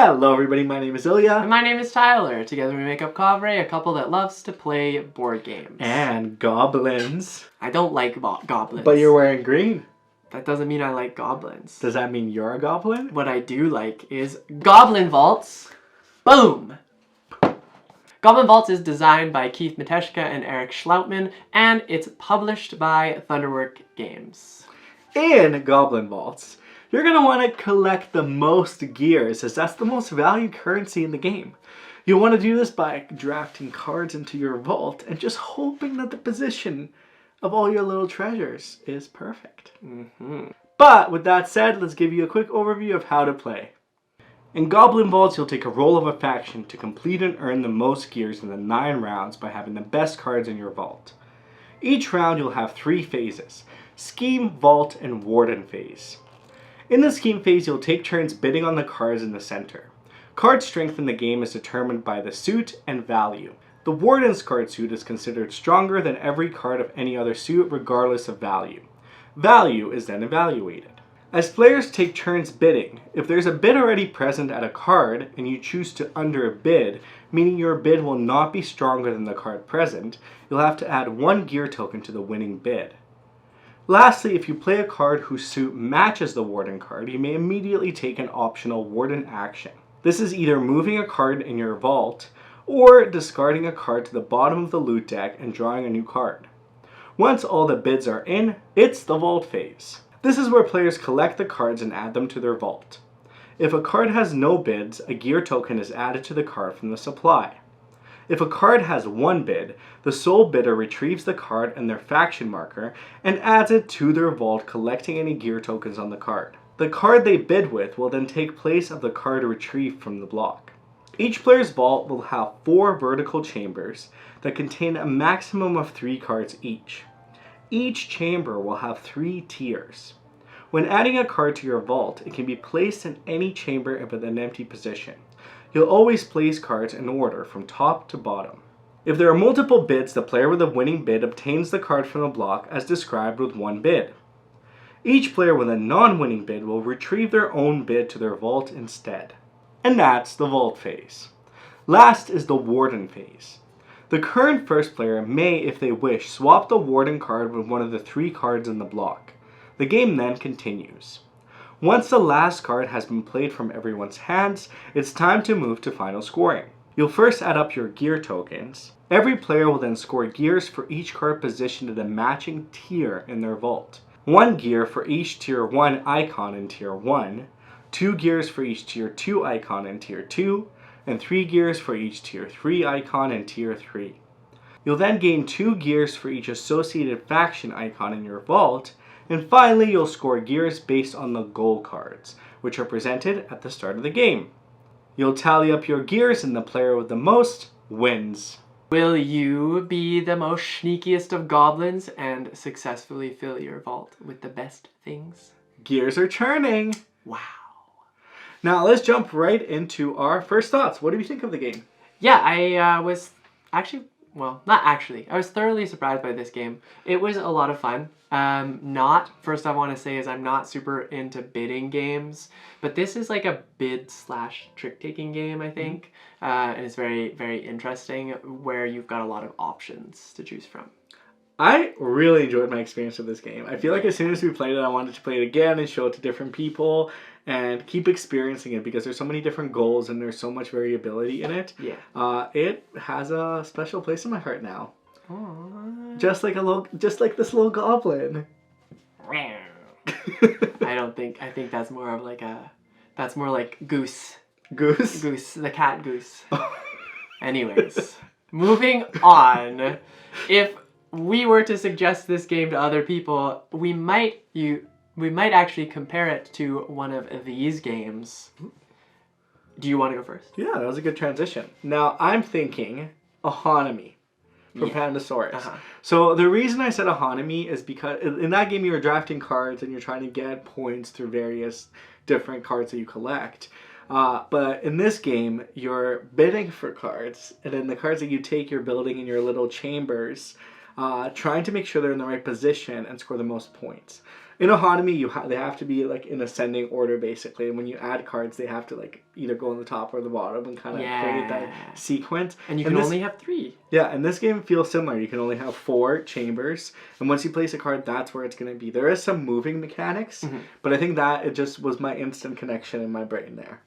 Hello everybody, my name is Ilya. And my name is Tylor. Together we make up Kovray, a couple that loves to play board games. And goblins. I don't like goblins. But you're wearing green. That doesn't mean I like goblins. Does that mean you're a goblin? What I do like is Goblin Vaults. Boom! Goblin Vaults is designed by Matejka and Schlautman, and it's published by Thunderworks Games. In Goblin Vaults, you're going to want to collect the most gears, as that's the most valued currency in the game. You'll want to do this by drafting cards into your vault and just hoping that the position of all your little treasures is perfect. But with that said, let's give you a quick overview of how to play. In Goblin Vaults, you'll take a role of a faction to complete and earn the most gears in the 9 rounds by having the best cards in your vault. Each round you'll have 3 phases: Scheme, Vault, and Warden phase. In the Scheme phase, you'll take turns bidding on the cards in the center. Card strength in the game is determined by the suit and value. The Warden's card suit is considered stronger than every card of any other suit regardless of value. Value is then evaluated. As players take turns bidding, if there's a bid already present at a card and you choose to underbid, meaning your bid will not be stronger than the card present, you'll have to add 1 gear token to the winning bid. Lastly, if you play a card whose suit matches the Warden card, you may immediately take an optional Warden action. This is either moving a card in your vault or discarding a card to the bottom of the loot deck and drawing a new card. Once all the bids are in, it's the Vault phase. This is where players collect the cards and add them to their vault. If a card has no bids, a gear token is added to the card from the supply. If a card has 1 bid, the sole bidder retrieves the card and their faction marker and adds it to their vault, collecting any gear tokens on the card. The card they bid with will then take place of the card retrieved from the block. Each player's vault will have 4 vertical chambers that contain a maximum of 3 cards each. Each chamber will have 3 tiers. When adding a card to your vault, it can be placed in any chamber with an empty position. You'll always place cards in order from top to bottom. If there are multiple bids, the player with the winning bid obtains the card from the block as described with 1 bid. Each player with a non-winning bid will retrieve their own bid to their vault instead. And that's the Vault phase. Last is the Warden phase. The current first player may, if they wish, swap the Warden card with one of the 3 cards in the block. The game then continues. Once the last card has been played from everyone's hands, it's time to move to final scoring. You'll first add up your gear tokens. Every player will then score gears for each card positioned in a matching tier in their vault. 1 gear for each tier 1 icon in tier 1, 2 gears for each tier 2 icon in tier 2, and 3 gears for each tier 3 icon in tier 3. You'll then gain 2 gears for each associated faction icon in your vault, and finally you'll score gears based on the goal cards, which are presented at the start of the game. You'll tally up your gears and the player with the most wins. Will you be the most sneakiest of goblins and successfully fill your vault with the best things? Gears are churning! Wow. Now let's jump right into our first thoughts. What do you think of the game? Yeah, I was actually, well, not actually. I was thoroughly surprised by this game. It was a lot of fun. First I want to say is I'm not super into bidding games, but this is like a bid/trick-taking game, I think. And it's very, very interesting where you've got a lot of options to choose from. I really enjoyed my experience with this game. I feel like as soon as we played it, I wanted to play it again and show it to different people and keep experiencing it because there's so many different goals and there's so much variability in it. Yeah. It has a special place in my heart now. Aww. Just like this little goblin. I think that's more like Goose. Goose? Goose, the cat Goose. Anyways, moving on. If we were to suggest this game to other people, we might actually compare it to one of these games. Do you want to go first? Yeah, that was a good transition. Now, I'm thinking Ahonomy from Pandasaurus. So the reason I said Ahonomy is because in that game you're drafting cards and you're trying to get points through various different cards that you collect. But in this game, you're bidding for cards, and then the cards that you take, you're building in your little chambers, trying to make sure they're in the right position and score the most points. In Ohanomy, they have to be like in ascending order basically, and when you add cards, they have to like either go on the top or the bottom and kind of create that sequence. And you can only have 3. Yeah, and this game feels similar. You can only have 4 chambers, and once you place a card, that's where it's going to be. There is some moving mechanics, but I think that it just was my instant connection in my brain there.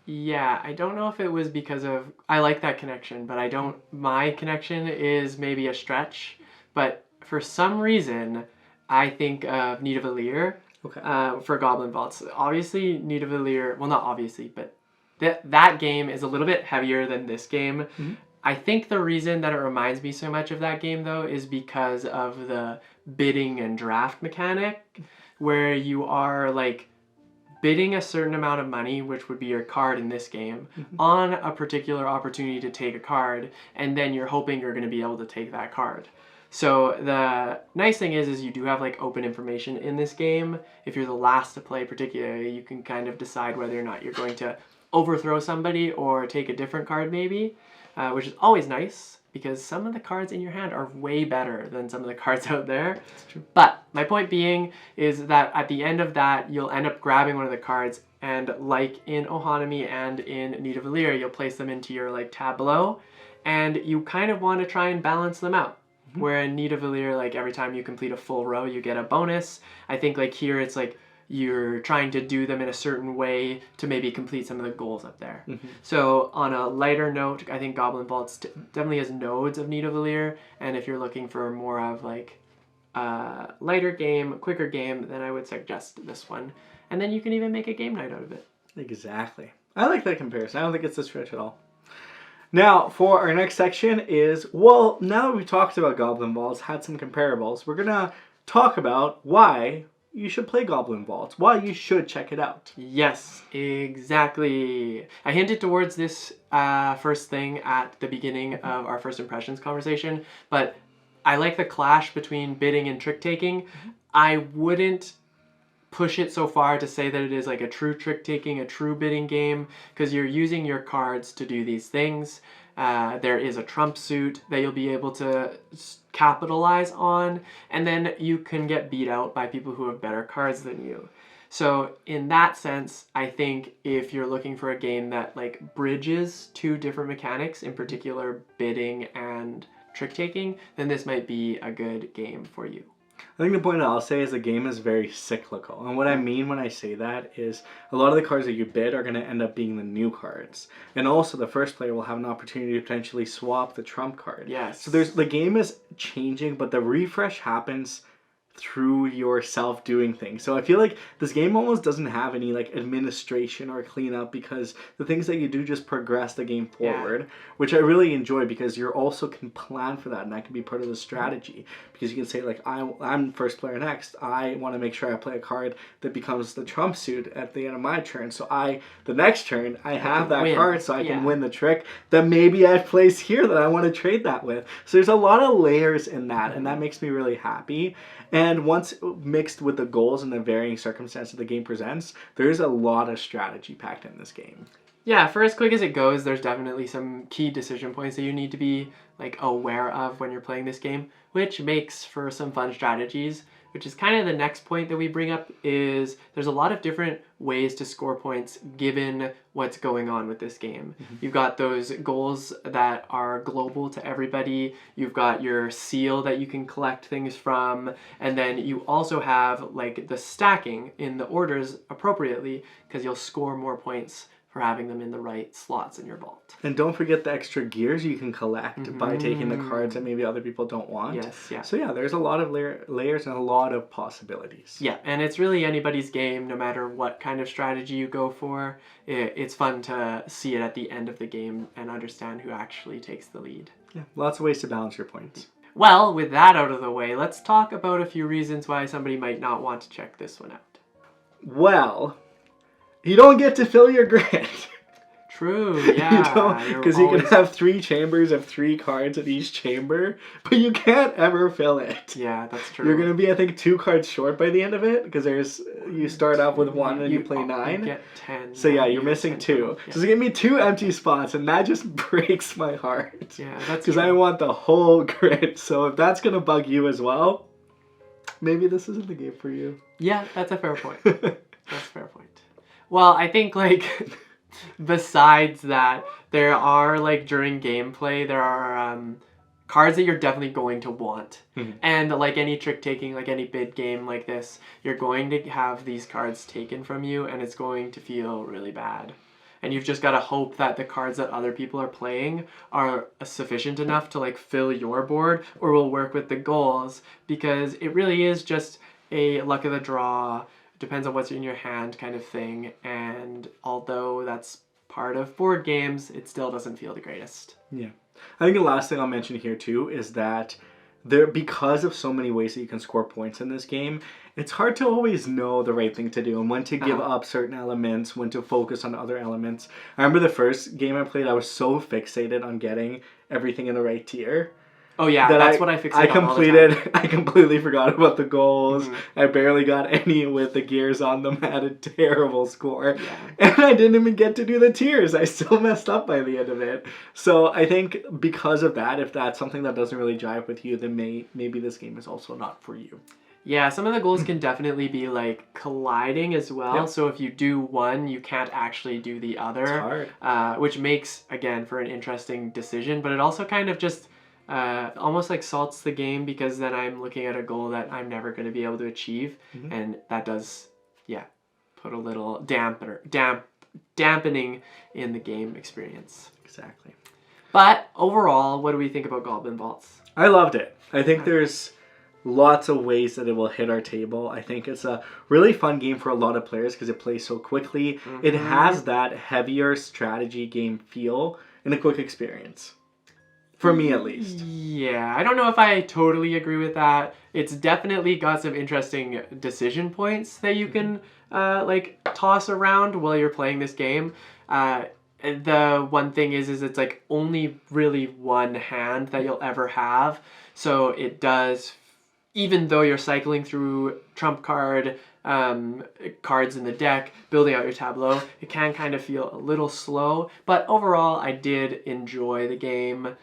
Yeah, I don't know if it was because of... I like that connection, but I don't... My connection is maybe a stretch, but for some reason, I think of Nidavellir for Goblin Vaults. Obviously, Nidavellir... Well, not obviously, but that game is a little bit heavier than this game. I think the reason that it reminds me so much of that game, though, is because of the bidding and draft mechanic, where you are, like, bidding a certain amount of money, which would be your card in this game, on a particular opportunity to take a card, and then you're hoping you're going to be able to take that card. So the nice thing is you do have like open information in this game. If you're the last to play particularly, you can kind of decide whether or not you're going to overthrow somebody or take a different card maybe, which is always nice because some of the cards in your hand are way better than some of the cards out there. That's true. But my point being is that at the end of that, you'll end up grabbing one of the cards, and like in Ohanomy and in Nidavellir, you'll place them into your like tableau, and you kind of want to try and balance them out. Where in Nidavellir, like every time you complete a full row, you get a bonus. I think like here it's like you're trying to do them in a certain way to maybe complete some of the goals up there. So on a lighter note, I think Goblin Vaults definitely has nodes of Nidavellir, and if you're looking for more of like a lighter game, quicker game, then I would suggest this one. And then you can even make a game night out of it. Exactly. I like that comparison. I don't think it's a stretch at all. Now, for our next section is, well, now that we talked about Goblin Vaults, had some comparables, we're going to talk about why you should play Goblin Vaults, why you should check it out. Yes, exactly. I hinted towards this first thing at the beginning of our first impressions conversation, but I like the clash between bidding and trick-taking. I wouldn't push it so far to say that it is like a true trick-taking, a true bidding game, because you're using your cards to do these things. There is a trump suit that you'll be able to capitalize on, and then you can get beat out by people who have better cards than you. So in that sense, I think if you're looking for a game that like bridges 2 different mechanics, in particular bidding and trick-taking, then this might be a good game for you. I think the point I'll say is the game is very cyclical. And what I mean when I say that is a lot of the cards that you bid are going to end up being the new cards. And also the first player will have an opportunity to potentially swap the trump card. Yes. So the game is changing, but the refresh happens through yourself doing things. So I feel like this game almost doesn't have any like administration or cleanup, because the things that you do just progress the game forward, which I really enjoy, because you also can plan for that, and that can be part of the strategy, because you can say like, I'm first player next, I want to make sure I play a card that becomes the trump suit at the end of my turn, so the next turn I have that card so I can win the trick that maybe I've placed here that I want to trade that with. So there's a lot of layers in that, and that makes me really happy. And once mixed with the goals and the varying circumstances the game presents, there's a lot of strategy packed in this game. Yeah, for as quick as it goes, there's definitely some key decision points that you need to be like aware of when you're playing this game, which makes for some fun strategies, which is kind of the next point that we bring up. Is there's a lot of different ways to score points given what's going on with this game. You've got those goals that are global to everybody, you've got your seal that you can collect things from, and then you also have like the stacking in the orders appropriately, because you'll score more points for having them in the right slots in your vault. And don't forget the extra gears you can collect by taking the cards that maybe other people don't want. Yes, yeah. So yeah, there's a lot of layers and a lot of possibilities. Yeah, and it's really anybody's game, no matter what kind of strategy you go for. It's fun to see it at the end of the game and understand who actually takes the lead. Yeah, lots of ways to balance your points. Well, with that out of the way, let's talk about a few reasons why somebody might not want to check this one out. Well, you don't get to fill your grid. True, yeah. Because you can have 3 chambers of 3 cards in each chamber, but you can't ever fill it. Yeah, that's true. You're going to be, I think, 2 cards short by the end of it, because you start off with 1 and you play 9. You get 10. So yeah, you're missing 2. Yeah. So it's going to give me 2 empty spots, and that just breaks my heart. Yeah, that's because I want the whole grid. So if that's going to bug you as well, maybe this isn't the game for you. Yeah, that's a fair point. That's a fair point. Well, I think like besides that, there are like during gameplay there are cards that you're definitely going to want. And like any trick taking, like any bid game like this, you're going to have these cards taken from you and it's going to feel really bad. And you've just got to hope that the cards that other people are playing are sufficient enough to like fill your board or will work with the goals, because it really is just a luck of the draw, depends on what's in your hand kind of thing. And although that's part of board games, it still doesn't feel the greatest. Yeah. I think the last thing I'll mention here too is that because of so many ways that you can score points in this game, it's hard to always know the right thing to do and when to give up certain elements, when to focus on other elements. I remember the first game I played, I was so fixated on getting everything in the right tier. Oh yeah, that's what I fixated on all the time. I completely forgot about the goals. I barely got any with the gears on them. I had a terrible score. Yeah. And I didn't even get to do the tiers. I still messed up by the end of it. So I think because of that, if that's something that doesn't really jive with you, then maybe this game is also not for you. Yeah, some of the goals can definitely be like colliding as well. Yep. So if you do one, you can't actually do the other. It's hard. Which makes, again, for an interesting decision. But it also kind of just almost like salts the game, because then I'm looking at a goal that I'm never going to be able to achieve. And that does, put a little dampening in the game experience. Exactly. But overall, what do we think about Goblin Vaults? I loved it. I think there's lots of ways that it will hit our table. I think it's a really fun game for a lot of players because it plays so quickly. It has that heavier strategy game feel and a quick experience. For me, at least. Yeah, I don't know if I totally agree with that. It's definitely got some interesting decision points that you can like toss around while you're playing this game. The one thing is it's like only really one hand that you'll ever have. So it does, even though you're cycling through trump card cards in the deck, building out your tableau, it can kind of feel a little slow. But overall, I did enjoy the game.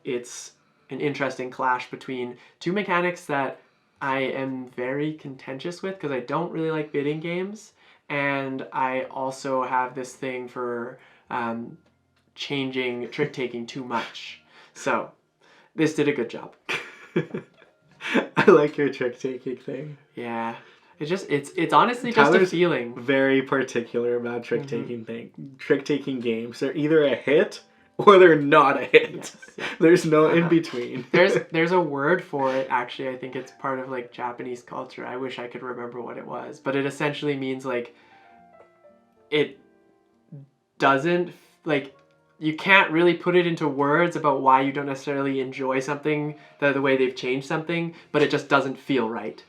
It's an interesting clash between two mechanics that I am very contentious with because I don't really like bidding games. And I also have this thing for changing trick-taking too much. So this did a good job. I like your trick-taking thing. Yeah. It's honestly just a feeling. Very particular about trick-taking games. They're either a hit or they're not a hit. Yes, yeah. There's no in between. There's a word for it, actually. I think it's part of like Japanese culture. I wish I could remember what it was, but it essentially means like it doesn't, like, you can't really put it into words about why you don't necessarily enjoy something, the way they've changed something, but it just doesn't feel right.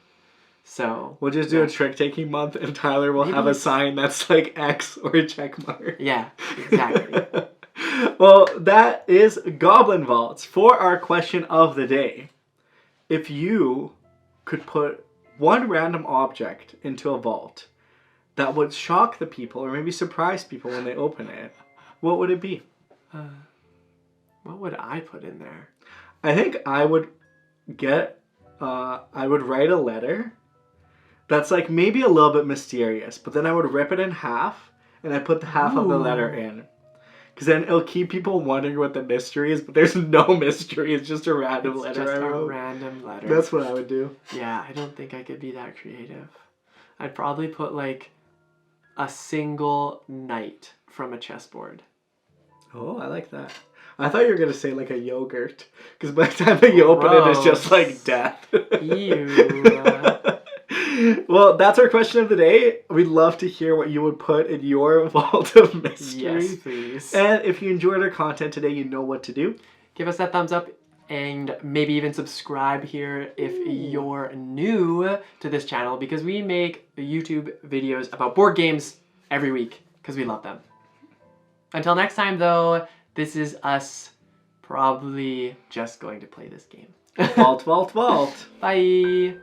So we'll just do a trick-taking month and Tyler will have a sign that's like X or a check mark. Yeah, exactly. Well, that is Goblin Vaults. For our question of the day, if you could put one random object into a vault that would shock the people or maybe surprise people when they open it, what would it be? What would I put in there? I think I would I would write a letter that's like maybe a little bit mysterious, but then I would rip it in half and I put the half of the letter in. Because then it'll keep people wondering what the mystery is, but there's no mystery. It's just a random letter. Just a random letter. That's what I would do. Yeah, I don't think I could be that creative. I'd probably put like a single knight from a chessboard. Oh, I like that. I thought you were going to say like a yogurt. Because by the time that you open it, it's just like death. Ew. Well, that's our question of the day. We'd love to hear what you would put in your vault of mystery. Yes, please. And if you enjoyed our content today, you know what to do. Give us that thumbs up and maybe even subscribe here if you're new to this channel, because we make YouTube videos about board games every week because we love them. Until next time, though, this is us probably just going to play this game. Vault, vault, vault. Bye.